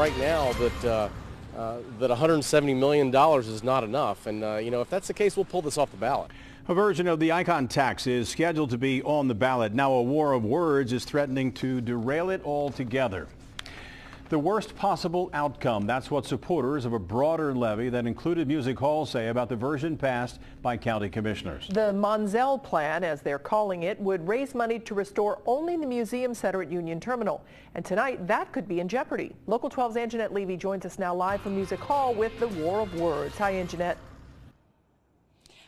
Right now that $170 million is not enough. And, if that's the case, we'll pull this off the ballot. A version of the icon tax is scheduled to be on the ballot. Now a war of words is threatening to derail it altogether. The worst possible outcome. That's what supporters of a broader levy that included music halls say about the version passed by county commissioners. The Monzel Plan, as they're calling it, would raise money to restore only the museum center at Union Terminal. And tonight, that could be in jeopardy. Local 12's Angenette Levy joins us now live from Music Hall with the war of words. Hi, Angenette.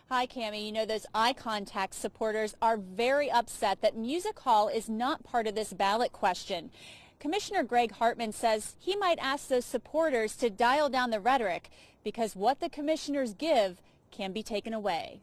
Hi, Cammie. Those icon tax supporters are very upset that Music Hall is not part of this ballot question. Commissioner Greg Hartman says he might ask those supporters to dial down the rhetoric because what the commissioners give can be taken away.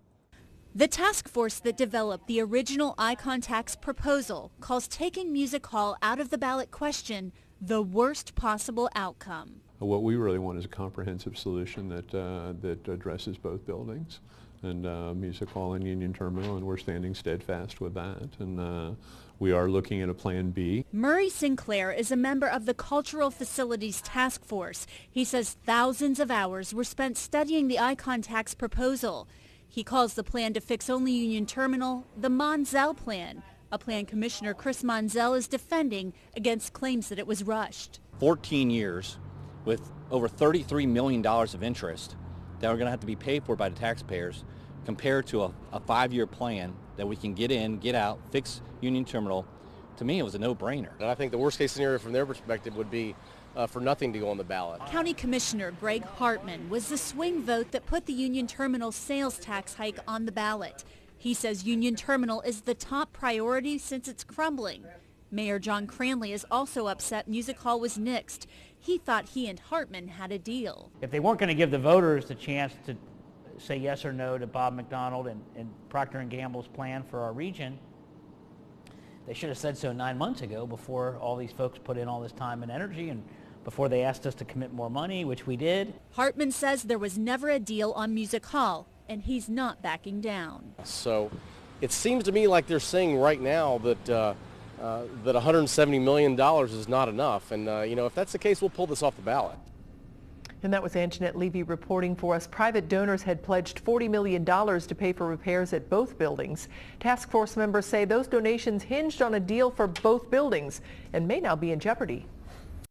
The task force that developed the original icon tax proposal calls taking Music Hall out of the ballot question the worst possible outcome. What we really want is a comprehensive solution that addresses both buildings, and Music Hall and Union Terminal, and we're standing steadfast with that. And we are looking at a Plan B. Murray Sinclaire is a member of the Cultural Facilities Task Force. He says thousands of hours were spent studying the icon tax proposal. He calls the plan to fix only Union Terminal the Monzel Plan, a plan Commissioner Chris Monzel is defending against claims that it was rushed. 14 years with over $33 million of interest that are going to have to be paid for by the taxpayers compared to a 5-year plan that we can get in, get out, fix Union Terminal. To me, it was a no-brainer. And I think the worst case scenario from their perspective would be for nothing to go on the ballot. County Commissioner Greg Hartman was the swing vote that put the Union Terminal sales tax hike on the ballot. He says Union Terminal is the top priority since it's crumbling. Mayor John Cranley is also upset Music Hall was nixed. He thought he and Hartman had a deal. If they weren't going to give the voters the chance to say yes or no to Bob McDonald and Procter & Gamble's plan for our region, they should have said so 9 months ago before all these folks put in all this time and energy and before they asked us to commit more money, which we did. Hartman says there was never a deal on Music Hall, and he's not backing down. So it seems to me like they're saying right now that that $170 million is not enough. And, if that's the case, we'll pull this off the ballot. And that was Angenette Levy reporting for us. Private donors had pledged $40 million to pay for repairs at both buildings. Task force members say those donations hinged on a deal for both buildings and may now be in jeopardy.